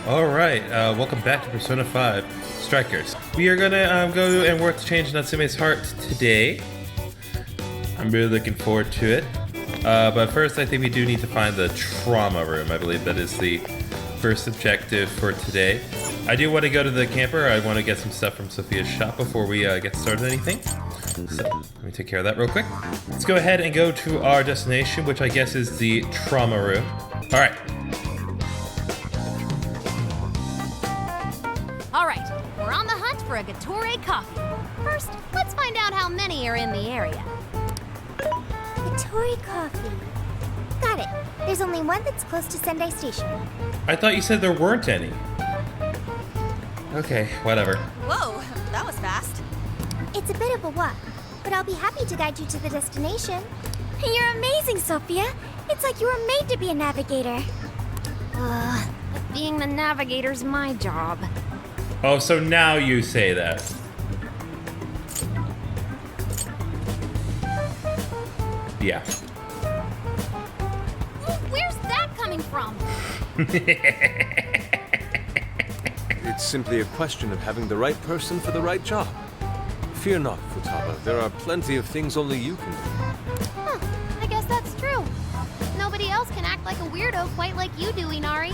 Alright, welcome back to Persona 5 Strikers. We are gonna go and work to change Natsume's heart today. I'm really looking forward to it. But first, I think we do need to find the trauma room. I believe that is the first objective for today. I do want to go to the camper. I want to get some stuff from Sophia's shop before we get started anything. So, let me take care of that real quick. Let's go ahead and go to our destination, which I guess is the trauma room. Alright. Alright, we're on the hunt for a Gatorade coffee. First, let's find out how many are in the area. Gatorade coffee. Got it. There's only one that's close to Sendai Station. I thought you said there weren't any. Okay, whatever. Whoa, that was fast. It's a bit of a walk, but I'll be happy to guide you to the destination. You're amazing, Sophia. It's like you were made to be a navigator. But being the navigator's my job. Oh, so now you say that. Yeah. Where's that coming from? It's simply a question of having the right person for the right job. Fear not, Futaba. There are plenty of things only you can do. Huh, I guess that's true. Nobody else can act like a weirdo quite like you do, Inari.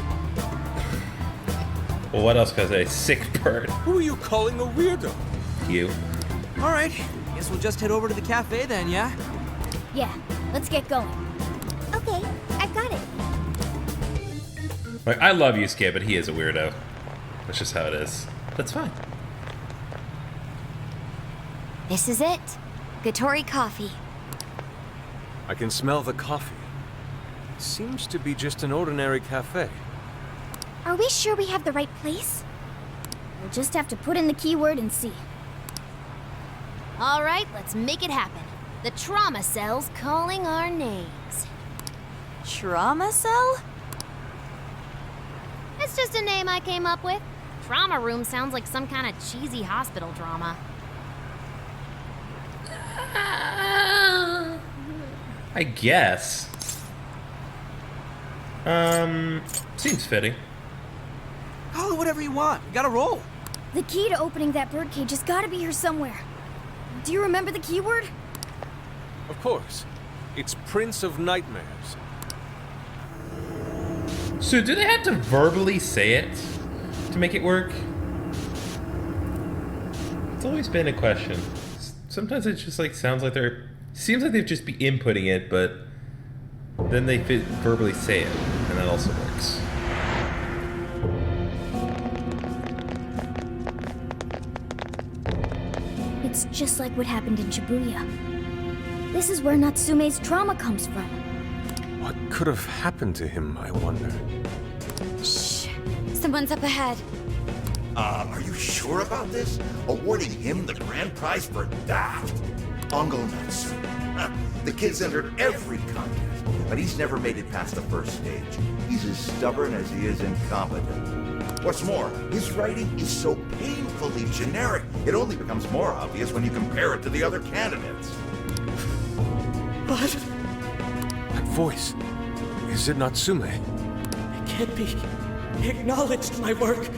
Well, what else can I say? Sick bird. Who are you calling a weirdo? You. All right, guess we'll just head over to the cafe then, yeah? Yeah, let's get going. Okay, I've got it. Like, I love Yusuke, but he is a weirdo. That's just how it is. That's fine. This is it. Gatorade coffee. I can smell the coffee. Seems to be just an ordinary cafe. Are we sure we have the right place? We'll just have to put in the keyword and see. Alright, let's make it happen. The trauma cell's calling our names. Trauma cell? It's just a name I came up with. Trauma room sounds like some kind of cheesy hospital drama. I guess. Seems fitting. Call it whatever you want. You gotta roll. The key to opening that birdcage has got to be here somewhere. Do you remember the keyword? Of course. It's Prince of Nightmares. So do they have to verbally say it to make it work? It's always been a question. Sometimes it just like sounds like seems like they'd just be inputting it, but then they verbally say it, and that also works. It's just like what happened in Shibuya. This is where Natsume's trauma comes from. What could have happened to him, I wonder? Shh. Someone's up ahead. Are you sure about this? Awarding him the grand prize for that? Ongo Natsu. The kid's entered every contest, but he's never made it past the first stage. He's as stubborn as he is incompetent. What's more, his writing is so painfully generic, it only becomes more obvious when you compare it to the other candidates. What? That voice. Is it Natsume? It can't be. He acknowledged my work.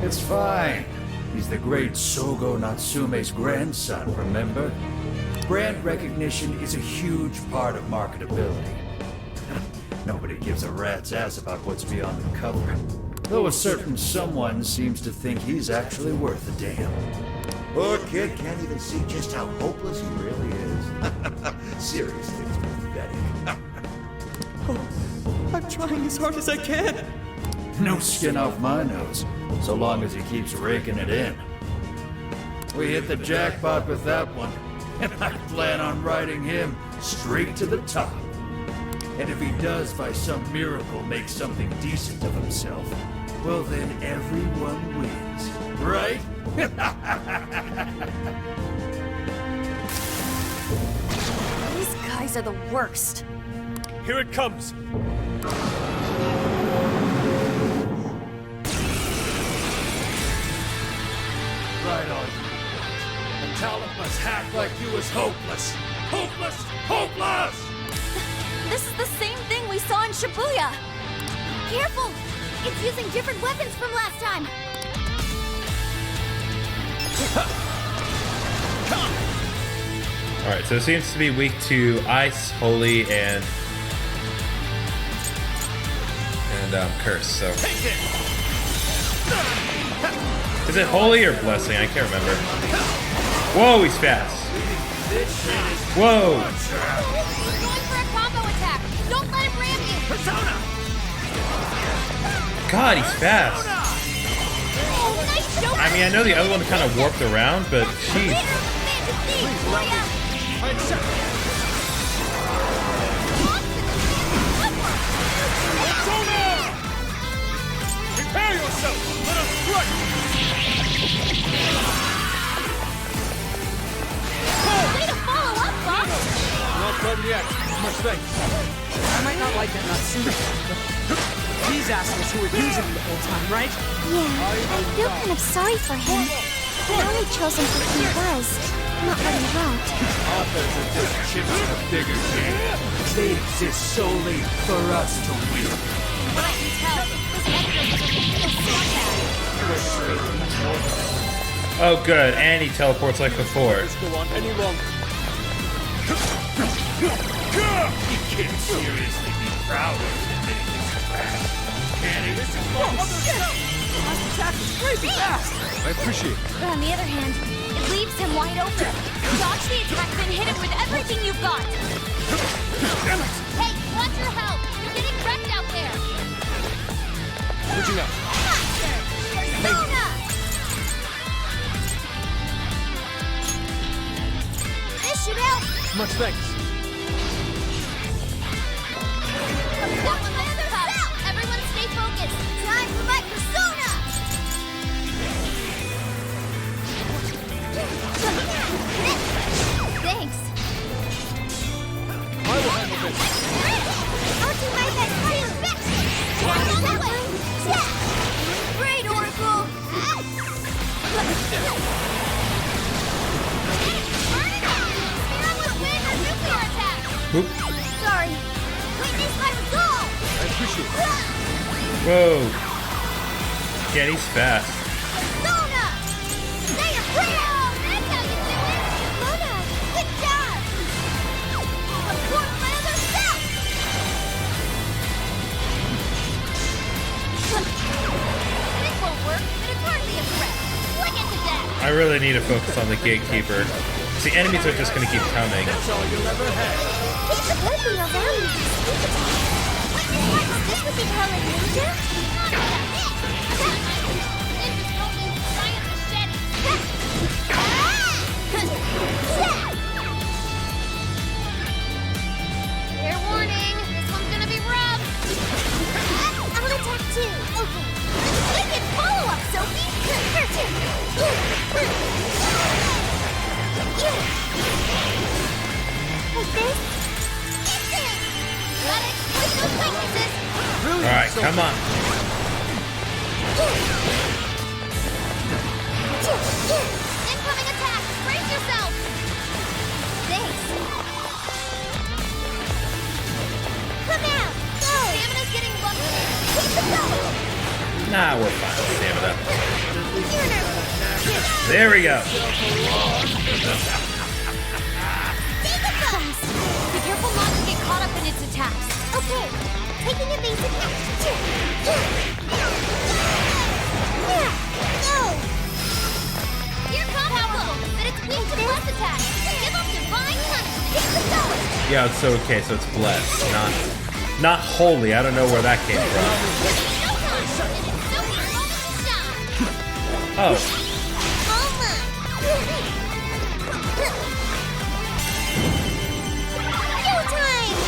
It's fine. He's the great Sogo Natsume's grandson, remember? Brand recognition is a huge part of marketability. Nobody gives a rat's ass about what's beyond the cover. Though a certain someone seems to think he's actually worth a damn. Poor kid can't even see just how hopeless he really is. Seriously, it's pathetic. Oh, I'm trying as hard as I can. No skin off my nose, so long as he keeps raking it in. We hit the jackpot with that one, and I plan on riding him straight to the top. And if he does by some miracle make something decent of himself, well then everyone wins, right? These guys are the worst. Here it comes! Right on you. The talent must hack like you was hopeless. Hopeless! Hopeless! This is the same thing we saw in Shibuya. Careful! It's using different weapons from last time. Alright, so it seems to be weak to ice, holy, and curse, so. Is it holy or blessing? I can't remember. Whoa, he's fast. Whoa! He's going for a combo attack. Don't let him ram you. Persona! God, he's fast. Oh, nice show. I mean, I know the other one kind of warped around, but jeez. Prepare yourself! Let us strike! Way to follow up, boss. Not done yet. Much thanks. I might not like that Natsume, but these assholes who were using him the whole time, right? Yeah, I feel kind of sorry for him. I only chose him for who he was, not what he wrote. Authors are just chips in a bigger game. They exist solely for us to win. What I can tell, this editor is a bad. Oh, good. And he teleports like before. Go on any longer. You can't seriously be proud of admitting this crap. Can he? This is Last attack was crazy fast! I appreciate it. But on the other hand, it leaves him wide open. Dodge the attack, then hit him with everything you've got. Hey, watch your health. You're getting wrecked out there. Switching up. Persona! This should help. Much thanks. That one looks tough. Everyone stay focused. Time for my persona! Thanks. I will handle this. I'll do my best too. That way. Great, Oracle. That was wind or nuclear attack. Oop. Sorry. Witness my resolve. I appreciate it. Whoa. Yeah, he's fast. Persona! Say your prayer! That's how you do it! Persona! Good job! Support my other self! This won't work, but it's hardly a threat. Flick it to death. I really need to focus on the gatekeeper. See, enemies are just gonna keep coming. That's all you'll ever have. Keep the working around me. This would be Helen Ninja? Not that. Ninjas don't use giant machetes. Fair warning, this one's gonna be rough. I'll attack too. Okay. Wicked follow-up, Sophie! Her too. Like this? Gotta exploit those weaknesses. Alright, come on. Incoming attack. Brace yourself. Thanks. Come out! Go! Stamina's getting low. Keep it going! Nah, we're fine with stamina. You're nervous. There we go. Take it fast! Be careful not to get caught up in its attacks. Okay, taking a basic action. Yeah, go! You're powerful, but it's weak to bless attacks. Give up divine punishment. Keep it going! Yeah, it's okay, so it's blessed, not holy. I don't know where that came from. Showtime! And it's Sophie's moment to shine. Oh, Showtime!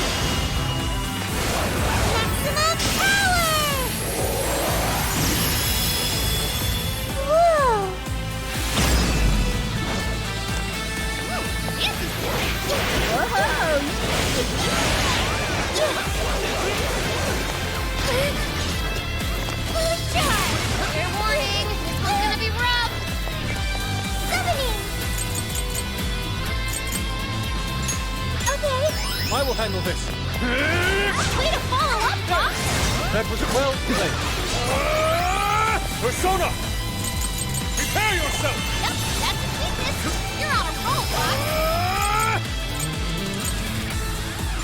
Maximum power! Whoa! Fair warning, this one's gonna be rough. Summoning! Okay, I will handle this. Way to follow up, Doc. That was well played. Persona! Prepare yourself! Yep, that's a weakness. You're on a roll, Fox.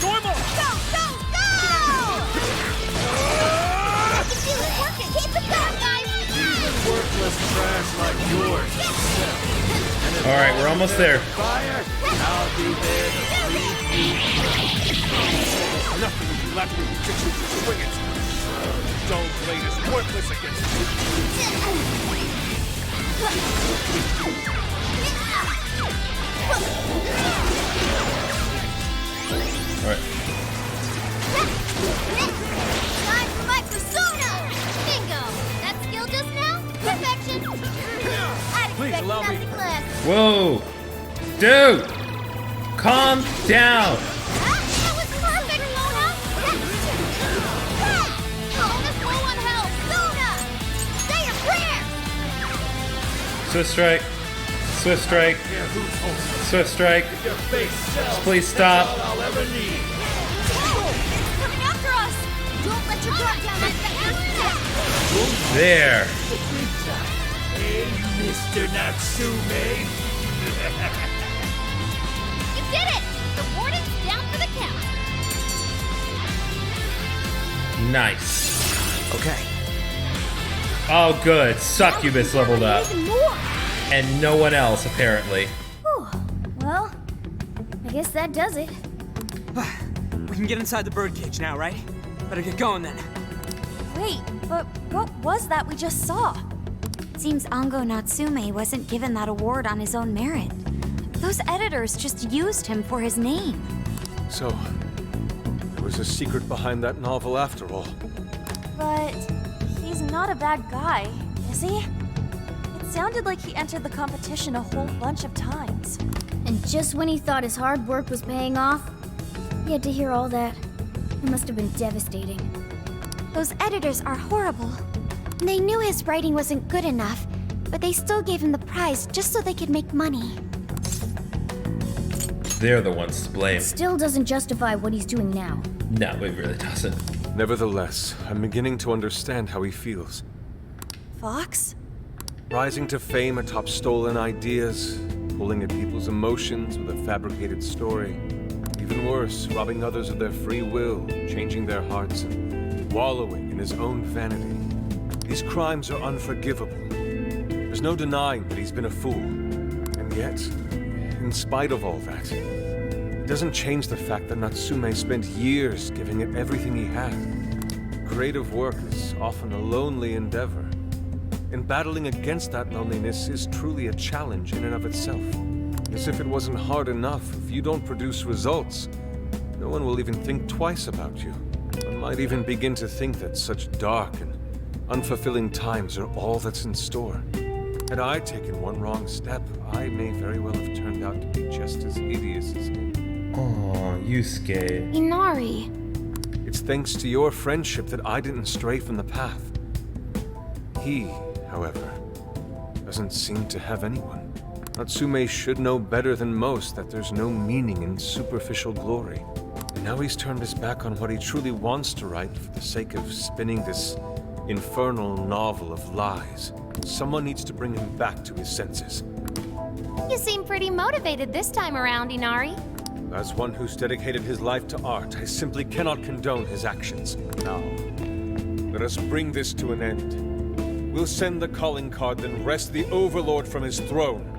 Dormo! Go, go, go! The deal is working. Keep it going, guys. Worthless trash like yours. All right, we're almost there. Fire, I'll be there to lead you. Nothing will be left when you just swing it. Dull blade is worthless against you. All right. Time for my persona! Bingo! That skill just now? Perfection! I'd Please expect allow me. nothing less. Whoa, dude, calm down. That was perfect, Mona! Bonus low on health! Sona! Say a prayer! Swift strike. Swift strike. Swift strike. Your face sells. Please stop. All I'll ever need. It's coming after us! Don't let your guard down, that's the asset! There. Hey, Mr. Natsume. You did it! The warden's down for the count. Nice. Okay. Oh, good. Succubus leveled up. Even more. And no one else, apparently. Whew. Well, I guess that does it. We can get inside the birdcage now, right? Better get going then. Wait, but what was that we just saw? Seems Ango Natsume wasn't given that award on his own merit. Those editors just used him for his name. So, there was a secret behind that novel after all. But he's not a bad guy, is he? It sounded like he entered the competition a whole bunch of times. And just when he thought his hard work was paying off, he had to hear all that. It must have been devastating. Those editors are horrible. They knew his writing wasn't good enough, but they still gave him the prize just so they could make money. They're the ones to blame. Still doesn't justify what he's doing now. No, it really doesn't. Nevertheless, I'm beginning to understand how he feels. Fox? Rising to fame atop stolen ideas, pulling at people's emotions with a fabricated story. Even worse, robbing others of their free will, changing their hearts, and wallowing in his own vanity. These crimes are unforgivable. There's no denying that he's been a fool. And yet, in spite of all that, it doesn't change the fact that Natsume spent years giving it everything he had. Creative work is often a lonely endeavor. And battling against that loneliness is truly a challenge in and of itself. As if it wasn't hard enough, if you don't produce results, no one will even think twice about you. One might even begin to think that such dark and unfulfilling times are all that's in store. Had I taken one wrong step, I may very well have turned out to be just as hideous as him. Aw, Yusuke. Inari. It's thanks to your friendship that I didn't stray from the path. He, however, doesn't seem to have anyone. Natsume should know better than most that there's no meaning in superficial glory. And now he's turned his back on what he truly wants to write for the sake of spinning this infernal novel of lies. Someone needs to bring him back to his senses. You seem pretty motivated this time around, Inari. As one who's dedicated his life to art, I simply cannot condone his actions. Now, let us bring this to an end. We'll send the calling card, then wrest the Overlord from his throne.